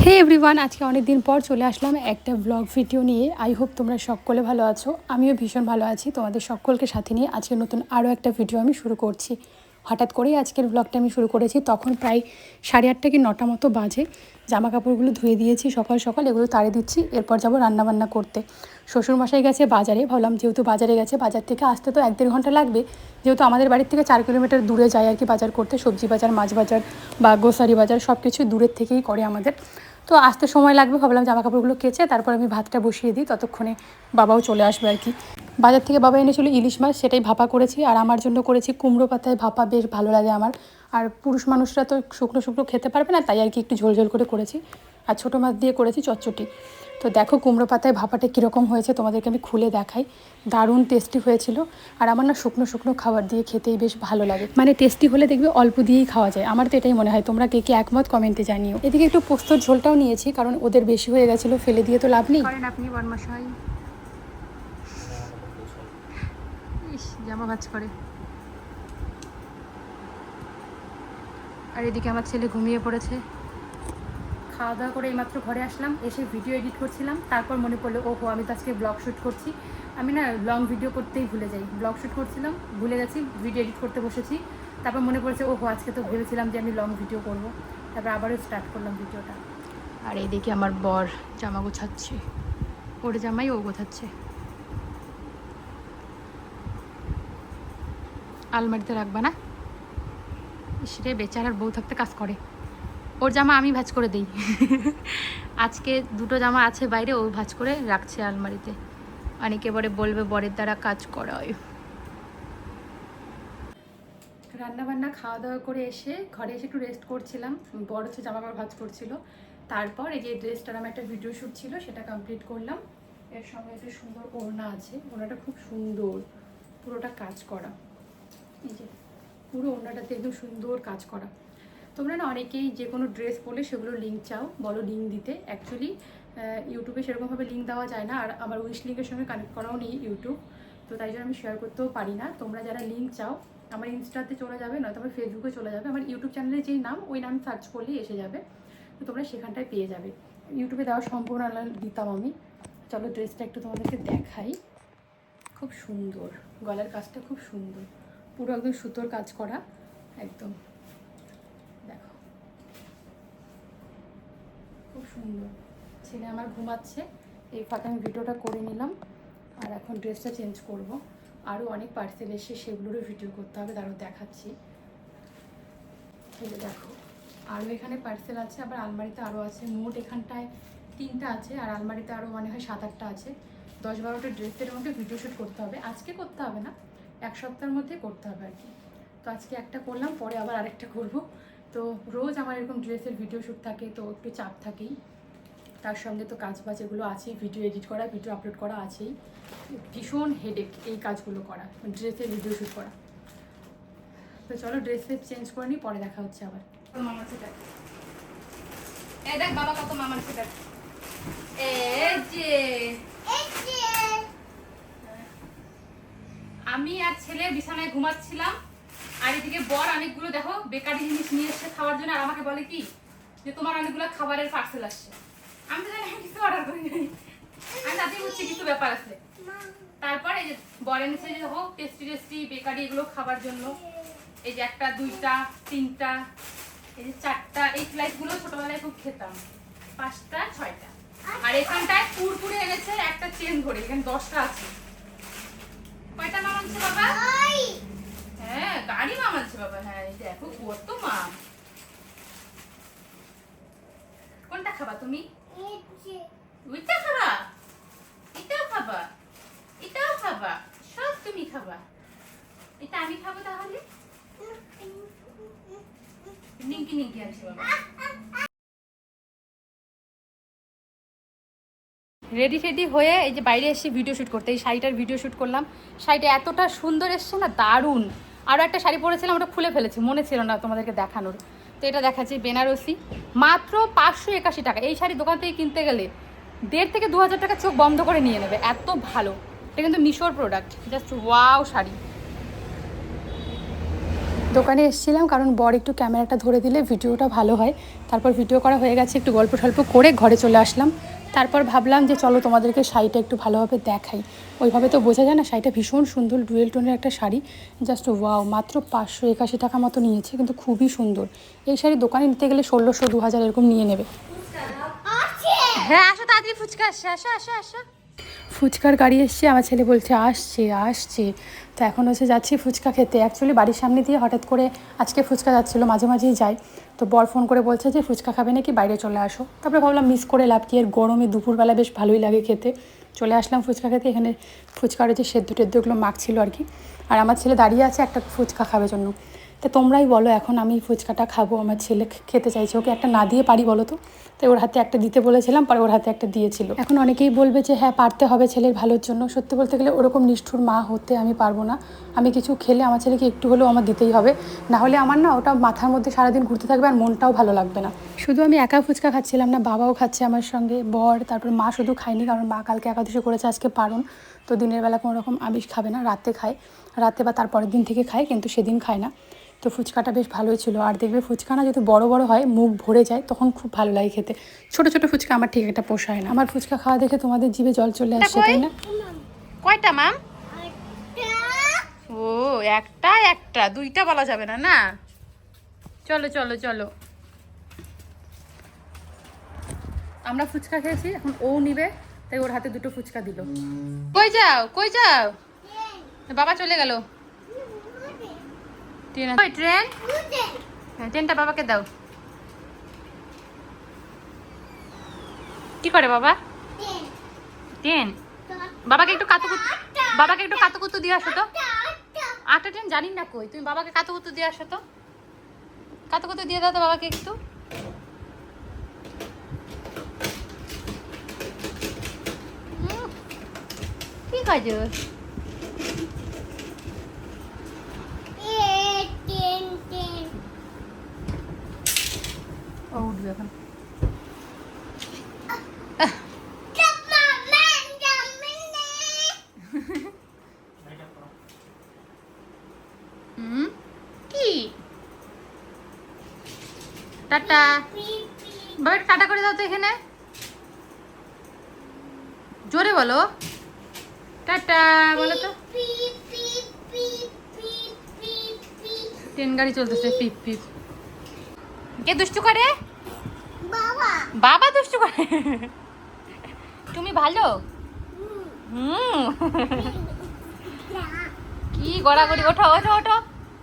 হে everyone, আজকে অনেক দিন পর চলে আসলাম একটা ব্লগ ভিডিও নিয়ে। আই হোপ তোমরা সকলে ভালো আছো, আমিও ভীষণ ভালো আছি। তোমাদের সকলকে সাথে নিয়ে আজকে নতুন আরও একটা ভিডিও আমি শুরু করছি। হঠাৎ করেই আজকের ব্লগটা আমি শুরু করেছি। তখন প্রায় 8:30 কি 9টা মতো বাজে। জামা কাপড়গুলো ধুয়ে দিয়েছি সকাল সকাল, এগুলো তাড়ে দিচ্ছি। এরপর যাবো রান্নাবান্না করতে। শ্বশুরমশাই গেছে বাজারে, ভাবলাম যেহেতু বাজারে গেছে, বাজার থেকে আসতে তো 1-1.5 ঘন্টা লাগবে। যেহেতু আমাদের বাড়ির থেকে 4 কিলোমিটার দূরে যায় আর কি বাজার করতে, সবজি বাজার, মাছ বাজার বা গ্রোসারি বাজার সব কিছু দূরের থেকেই করে আমাদের। তো আসতে সময় লাগবে, ভাবলাম জামা কাপড়গুলো কেচে তারপর আমি ভাতটা বসিয়ে দিই, ততক্ষণে বাবাও চলে আসবে আর কি। বাজার থেকে বাবা এনেছিল ইলিশ মাছ, সেটাই ভাপা করেছি। আর আমার জন্য করেছি কুমড়ো পাতায় ভাপা, বেশ ভালো লাগে আমার। আর পুরুষ মানুষরা তো শুকনো শুকনো খেতে পারবে না, তাই আর কি একটু ঝোল ঝোল করে করেছি। আর ছোটো মাছ দিয়ে করেছি চটচটি। তো দেখো কুমড়ো পাতায় ভাপাটা কীরকম হয়েছে, তোমাদেরকে আমি খুলে দেখাই। দারুণ টেস্টি হয়েছিল। আর আমার না শুকনো শুকনো খাবার দিয়ে খেতেই বেশ ভালো লাগে, মানে টেস্টি হলে দেখবে অল্প দিয়েই খাওয়া যায়। আমার তো এটাই মনে হয়। তোমরা কে কে একমত কমেন্টে জানিও। এদিকে একটু পোস্তর ঝোলটাও নিয়েছি, কারণ ওদের বেশি হয়ে গেছিলো, ফেলে দিয়ে তো লাভ নেই। করেন আপনি বর্মশাই। ইস, জামা ভাঁজ করে। আর এদিকে আমার ছেলে ঘুমিয়ে পড়েছে। খাওয়া দাওয়া করে এইমাত্র ঘরে আসলাম, এসে ভিডিও এডিট করছিলাম। তারপর মনে পড়লো, ওহো আমি তো আজকে ব্লগ শ্যুট করছি। আমি না লং ভিডিও করতেই ভুলে যাই। ব্লগ শ্যুট করছিলাম, ভুলে গেছি, ভিডিও এডিট করতে বসেছি। তারপর মনে পড়েছে, ওহো আজকে তো ভেবেছিলাম যে আমি লং ভিডিও করব। তারপর আবারও স্টার্ট করলাম ভিডিওটা। আর এইদিকে আমার বর জামা গোছাচ্ছে, ওর জামাই ও গোছাচ্ছে। আলমারিতে রাখবা না? সেটাই, বেচারার বউ থাকতে কাজ করে। ওর জামা আমি ভাঁজ করে দিই। আজকে 2টো জামা আছে বাইরে, ও ভাঁজ করে রাখছে আলমারিতে। অনেকে বলবে বরের দ্বারা কাজ করায়। রান্নাবান্না খাওয়া দাওয়া করে এসে ঘরে এসে একটু রেস্ট করছিলাম। বড় হচ্ছে জামা কাপড় ভাঁজ করছিল। তারপর এই যে ড্রেসটার আমার একটা ভিডিও শ্যুট ছিল, সেটা কমপ্লিট করলাম। এর সঙ্গে একটা সুন্দর ওড়না আছে, ওড়নাটা খুব সুন্দর, পুরোটা কাজ করা। এই যে পুরো ওড়নাটাতে একদম সুন্দর কাজ করা। তোমরা না অনেকেই যে কোনো ড্রেস পরলে সেগুলো লিঙ্ক চাও, বলো লিঙ্ক দিতে। অ্যাকচুয়ালি ইউটিউবে সেরকমভাবে লিঙ্ক দেওয়া যায় না, আর আমার উইশ লিঙ্কের সঙ্গে কানেক্ট করাও নেই ইউটিউব, তো তাই জন্য আমি শেয়ার করতেও পারি না। তোমরা যারা লিঙ্ক চাও আমার ইনস্টাতে চলে যাবে, নয়তো আমার ফেসবুকে চলে যাবে। আমার ইউটিউব চ্যানেলের যেই নাম, ওই নাম সার্চ করলেই এসে যাবে, তো তোমরা সেখানটায় পেয়ে যাবে। ইউটিউবে দেওয়া সম্পূর্ণ দিতাম আমি। চলো ড্রেসটা একটু তোমাদেরকে দেখাই। খুব সুন্দর, গলার কাজটা খুব সুন্দর, পুরো একদম সুতোর কাজ করা একদম। দেখো খুব সুন্দর। ছেলে আমার ঘুমাচ্ছে, এই ফাঁকে আমি ভিডিওটা করে নিলাম। আর এখন ড্রেসটা চেঞ্জ করব। আরও অনেক পার্সেল এসে সেগুলোরও ভিডিও করতে হবে, তারও দেখাচ্ছি। এই যে দেখো আরও এখানে পার্সেল আছে, আবার আলমারিতে আরও আছে। মোট এখানটায় 3টা আছে, আর আলমারিতে আরও মনে হয় 7-8টা আছে। 10-12টা ড্রেসের মধ্যে ভিডিও শ্যুট করতে হবে। আজকে করতে হবে না, 1 সপ্তাহের মধ্যে করতে হবে আর কি। তো আজকে একটা করলাম, পরে আবার আরেকটা করব। তো রোজ আমার এরকম ড্রেসের ভিডিও শ্যুট থাকে, তো একটু চাপ থাকেই। তার সঙ্গে তো কাজ বাজ এগুলো আছেই, ভিডিও এডিট করা, ভিডিও আপলোড করা আছেই। ভীষণ হেডেক এই কাজগুলো করা, ড্রেসের ভিডিও শ্যুট করা। তো চলো ড্রেসে চেঞ্জ করে নিই, পরে দেখা হচ্ছে আবার। মামার সেটার দেখ বাবা, কত মামার সেটার। আমি আর ছেলে বিছানায় ঘুমাচ্ছিলাম, আর এদিকে বর অনেকগুলো দেখো বেকারি জিনিস নিয়ে এসে খাওয়ার জন্য। আর আমাকে বলে কি যে তোমার অনেকগুলো খাবারের পার্সেল আসছে। আমি তো জানি কিছু অর্ডার করি নাই, আমি তাতেই হচ্ছে কিছু ব্যাপার আছে। তারপর এই যে বর এনেছে যে দেখো টেস্টি টেস্টি বেকারি, এগুলো খাবার জন্য। এই যে 1টা 2টা 3টা, এই যে 4টা। এই স্লাইসগুলো ছোটবেলায় খুব খেতাম। 5টা 6টা। আর এখানটায় কুরকুরে এনেছে একটা চেন ধরে, এখানে 10টা আছে। কয়টা মাম আনছে বাবা? হ্যাঁ গাড়ি মাম আনছে বাবা। হ্যাঁ এই দেখো কত মাম। কোনটা খাবা তুমি? ওইটা খাবা, এটাও খাবা, এটাও খাবা, সব তুমি খাবা। এটা আমি খাবো তাহলে। নিঙ্কি নিঙ্কি আছে বাবা। রেডি টেডি হয়ে এই যে বাইরে এসে ভিডিও শ্যুট করতে, এই শাড়িটার ভিডিও শ্যুট করলাম। শাড়িটা এতটা সুন্দর এসছে না, দারুণ। আরও একটা শাড়ি পরেছিলাম, ওটা খুলে ফেলেছি, মনে ছিল না তোমাদেরকে দেখানোর। তো এটা দেখাচ্ছি, বেনারসি, মাত্র 581 টাকা। এই শাড়ি দোকান থেকে কিনতে গেলে 1,500 থেকে 2,000 টাকা চোখ বন্ধ করে নিয়ে নেবে, এত ভালো। এটা কিন্তু মিশোর প্রোডাক্ট, জাস্ট ওয়াও শাড়ি। দোকানে এসেছিলাম কারণ বর একটু ক্যামেরাটা ধরে দিলে ভিডিওটা ভালো হয়। তারপর ভিডিও করা হয়ে গেছে, একটু গল্প টল্প করে ঘরে চলে আসলাম। তারপর ভাবলাম যে চলো তোমাদেরকে শাড়িটা একটু ভালোভাবে দেখাই। ওইভাবে তো বোঝা যায় না, শাড়িটা ভীষণ সুন্দর, ডুয়েল টোনের একটা শাড়ি, জাস্ট ওয়াও। মাত্র 581 টাকা মতো নিয়েছে, কিন্তু খুবই সুন্দর। এই শাড়ি দোকানে নিতে গেলে 1600 2000 এরকম নিয়ে নেবে। হ্যাঁ আসো তাড়াতাড়ি, ফুচকা আসছে, আসো আসো আসো। ফুচকার গাড়ি এসছে, আমার ছেলে বলছে আসছে আসছে। তো এখন হচ্ছে যাচ্ছি ফুচকা খেতে। অ্যাকচুয়ালি বাড়ির সামনে দিয়ে হঠাৎ করে আজকে ফুচকা যাচ্ছিলো, মাঝে মাঝেই যায়। তো বর ফোন করে বলছে যে ফুচকা খাবে নাকি, বাইরে চলে আসো। তারপরে ভাবলাম মিস করে লাভ কি, এর গরমে দুপুরবেলা বেশ ভালোই লাগে খেতে। চলে আসলাম ফুচকা খেতে। এখানে ফুচকার যে সেদ্ধ টেদ্ধগুলো মাখছিল আর কি। আর আমার ছেলে দাঁড়িয়ে আছে একটা ফুচকা খাবে জন্য। তা তোমরাই বলো, এখন আমি ফুচকাটা খাবো, আমার ছেলে খেতে চাইছে, ওকে একটা না দিয়ে পারি বলো তো? তাই ওর হাতে একটা দিতে বলেছিলাম, পরে ওর হাতে একটা দিয়েছিল। এখন অনেকেই বলবে যে হ্যাঁ পারতে হবে ছেলের ভালোর জন্য। সত্যি বলতে গেলে ওরকম নিষ্ঠুর মা হতে আমি পারবো না। আমি কিছু খেলে আমার ছেলেকে একটু হলেও আমার দিতেই হবে, না হলে আমার না ওটা মাথার মধ্যে সারাদিন ঘুরতে থাকবে আর মনটাও ভালো লাগবে না। শুধু আমি একা ফুচকা খাচ্ছিলাম না, বাবাও খাচ্ছে আমার সঙ্গে, বর, তারপর মা শুধু খায়নি, কারণ মা কালকে একাদশী করেছে, আজকে পারণ। তো দিনের বেলা কোনো রকম আমিষ খাবে না, রাতে খায়, রাতে বা তারপরের দিন থেকে খায়, কিন্তু সেদিন খায় না। তো ফুচকাটা বেশ ভালোই ছিল। আর দেখবে ফুচকা না যদি বড় বড় হয়, মুখ ভরে যায়, তখন খুব ভালো লাগে খেতে। ছোট ছোট ফুচকা আমার ঠিক একটা পোষায় না। আমার ফুচকা খাওয়া দেখে তোমাদের জিভে জল চলে আসছে, তাই না? কয়টা মাম? ও একটা একটা, দুইটা বলা যাবে না না। চলো চলো চলো, আমরা ফুচকা খেয়েছি, এখন ও নিবে, তাই ওর হাতে দুটো ফুচকা দিল। কই যাও কই যাও? বাবা চলে গেল। ট্রেন, ট্রেন, ট্রেনটা বাবাকে দাও। কি করে বাবা? ট্রেন, বাবাকে একটু কাতুকুতু দিয়ে আসো তো। আটটা ট্রেন জানি না কই, তুমি বাবাকে কাতুকুতু দিয়ে আসো তো। কাতুকুতু দিয়ে দাও তো বাবাকে একটু। কি কাজ? ও উঠবে এখন। কি টাটা? বাবা একটু টাটা করে দাও তো এখানে, জোরে বলো টাটা বলো তো। ট্রেন গাড়ি চলতেছে, পিপ পিপ। কে দুষ্টু করে? বাবা। বাবা দুষ্টু করে? তুমি ভালো? কি গড়াগড়ি, ওঠো ওঠো ওঠো,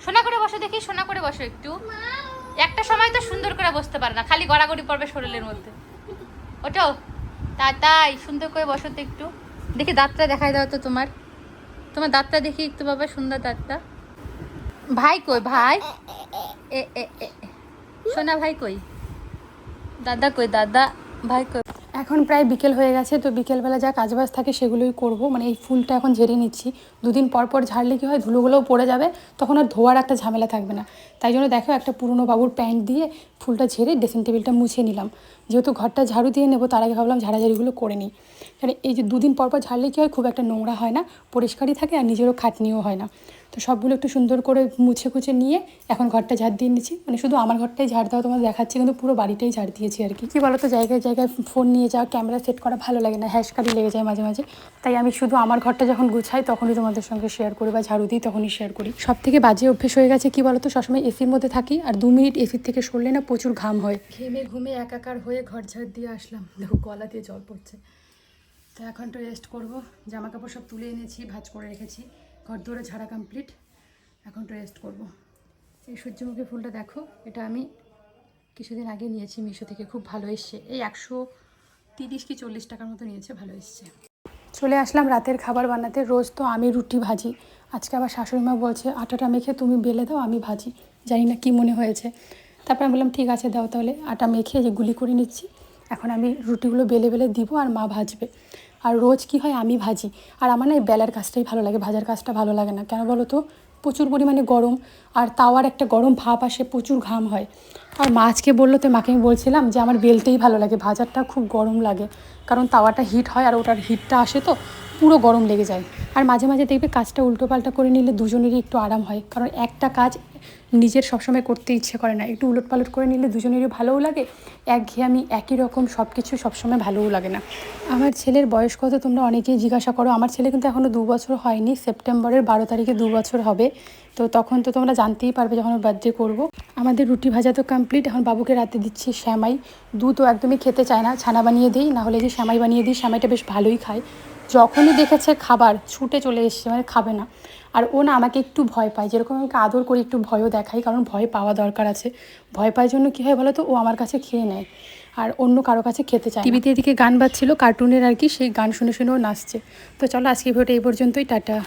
সোনা করে বসো দেখি, সোনা করে বসো একটু। একটা সময় তো সুন্দর করে বসতে পারে না, খালি গড়াগড়ি পড়বে শরীরের মধ্যে। ওঠো, তাই সুন্দর করে বসো তো একটু। দেখি দাঁতটা দেখাই দাও তো তোমার, তোমার দাঁতটা দেখি একটু বাবা, সুন্দর দাঁতটা। ভাই কই ভাই? এ এ এ সোনা ভাই কই? দাদা কই? দাদা ভাই কই? এখন প্রায় বিকেল হয়ে গেছে, তো বিকেলবেলা যা কাজবাজ থাকে সেগুলোই করব। মানে এই ফুলটা এখন ঝেড়ে নিচ্ছি, দুদিন পর পর ঝাড়লে কী হয়, ধুলোগুলোও পড়ে যাবে, তখন আর ধোয়ার একটা ঝামেলা থাকবে না। তাই জন্য দেখো একটা পুরনো বাবুর প্যান্ট দিয়ে ফুলটা ঝেড়ে ড্রেসিং টেবিলটা মুছে নিলাম। যেহেতু ঘরটা ঝাড়ু দিয়ে নেবো, তার আগে ভাবলাম ঝাড়াঝাড়িগুলো করে নিই। কারণ এই যে দুদিন পর পর ঝাড়লে কী হয়, খুব একটা নোংরা হয় না, পরিষ্কারই থাকে, আর নিজেরও খাটনিও হয় না। তো সবগুলো একটু সুন্দর করে মুছে কুছে নিয়ে এখন ঘরটা ঝাড় দিয়ে নিচ্ছি। মানে শুধু আমার ঘরটাই ঝাড় দেওয়া তোমাদের দেখাচ্ছি, কিন্তু পুরো বাড়িটাই ঝাড় দিয়েছি আর কি। কী বলো তো, জায়গায় জায়গায় ফোন নিয়ে যাওয়া, ক্যামেরা সেট করা ভালো লাগে না, হ্যাশকারি লেগে যায় মাঝে মাঝে। তাই আমি শুধু আমার ঘরটা যখন গুছাই তখনই তোমাদের সঙ্গে শেয়ার করি, বা ঝাড়ু দিই তখনই শেয়ার করি। সব থেকে বাজে অভ্যেস হয়ে গেছে কী বলো তো, সবসময় এসির মধ্যে থাকি, আর 2 মিনিট এসির থেকে সরলে না প্রচুর ঘাম হয়। ঘেমে ঘুমে একাকার হয়ে ঘর ঝাড় দিয়ে আসলাম, দেখো গলা দিয়ে জল পড়ছে। তো এখন তো রেস্ট করবো, জামা কাপড় সব তুলে এনেছি, ভাঁজ করে রেখেছি, ঘর দৌড়ে ঝাড়া কমপ্লিট, এখন তো রেস্ট করবো। এই সূর্যমুখী ফুলটা দেখো, এটা আমি কিছুদিন আগে নিয়েছি মিশো থেকে, খুব ভালো এসছে। এই 130 কি 40 টাকার মতো নিয়েছে, ভালো এসছে। চলে আসলাম রাতের খাবার বানাতে। রোজ তো আমি রুটি ভাজি, আজকে আবার শাশুড়ি মা বলছে আটাটা মেখে তুমি বেলে দাও, আমি ভাজি। জানি না কি মনে হয়েছে। তারপর আমি বললাম ঠিক আছে দাও তাহলে। আটা মেখে যে গুলি করে নিচ্ছি, এখন আমি রুটিগুলো বেলে বেলে দিব আর মা ভাজবে। আর রোজ কি হয়, আমি ভাজি, আর আমার না এই বেলার কাজটাই ভালো লাগে, ভাজার কাজটা ভালো লাগে না। কেন বলো তো, প্রচুর পরিমাণে গরম, আর তাওয়ার একটা গরম ভাপ আসে, প্রচুর ঘাম হয়। আর মা আজকে বললো, তো মাকে আমি বলছিলাম যে আমার বেলতেই ভালো লাগে, ভাজারটা খুব গরম লাগে, কারণ তাওয়াটা হিট হয় আর ওটার হিটটা আসে তো পুরো গরম লেগে যায়। আর মাঝে মাঝে দেখবে কাজটা উল্টোপাল্টা করে নিলে দুজনেরই একটু আরাম হয়, কারণ একটা কাজ নিজের সবসময় করতে ইচ্ছে করে না, একটু উলটপালট করে নিলে দুজনেরই ভালোও লাগে, একঘেয়েমি একই রকম সব কিছু সবসময় ভালোও লাগে না। আমার ছেলের বয়স কত তোমরা অনেকেই জিজ্ঞাসা করো। আমার ছেলে কিন্তু এখনও 2 বছর হয়নি, সেপ্টেম্বরের 12 তারিখে 2 বছর হবে। তো তখন তো তোমরা জানতেই পারবে যখন ওর বার্থডে করবো। আমাদের রুটি ভাজা তো কমপ্লিট, এখন বাবুকে রাতে দিচ্ছি শ্যামাই। দুধ তো একদমই খেতে চায় না, ছানা বানিয়ে দিই, না হলে যে শ্যামাই বানিয়ে দিই, শ্যামাইটা বেশ ভালোই খায়। যখনই দেখেছে খাবার ছুটে চলে এসছে, মানে খাবে না। আর ও না আমাকে একটু ভয় পায়, যেরকম আমাকে আদর করি একটু ভয়ও দেখাই, কারণ ভয় পাওয়া দরকার আছে। ভয় পাওয়ার জন্য কী হয় বলো তো, ও আমার কাছে খেয়ে নেয় আর অন্য কারো কাছে খেতে চায়। টিভিতে এদিকে গান বাজছিল কার্টুনের আর কি, সেই গান শুনে শুনেও নাচছে। তো চলো আজকে ভিডিওটা এই পর্যন্তই, টাটা।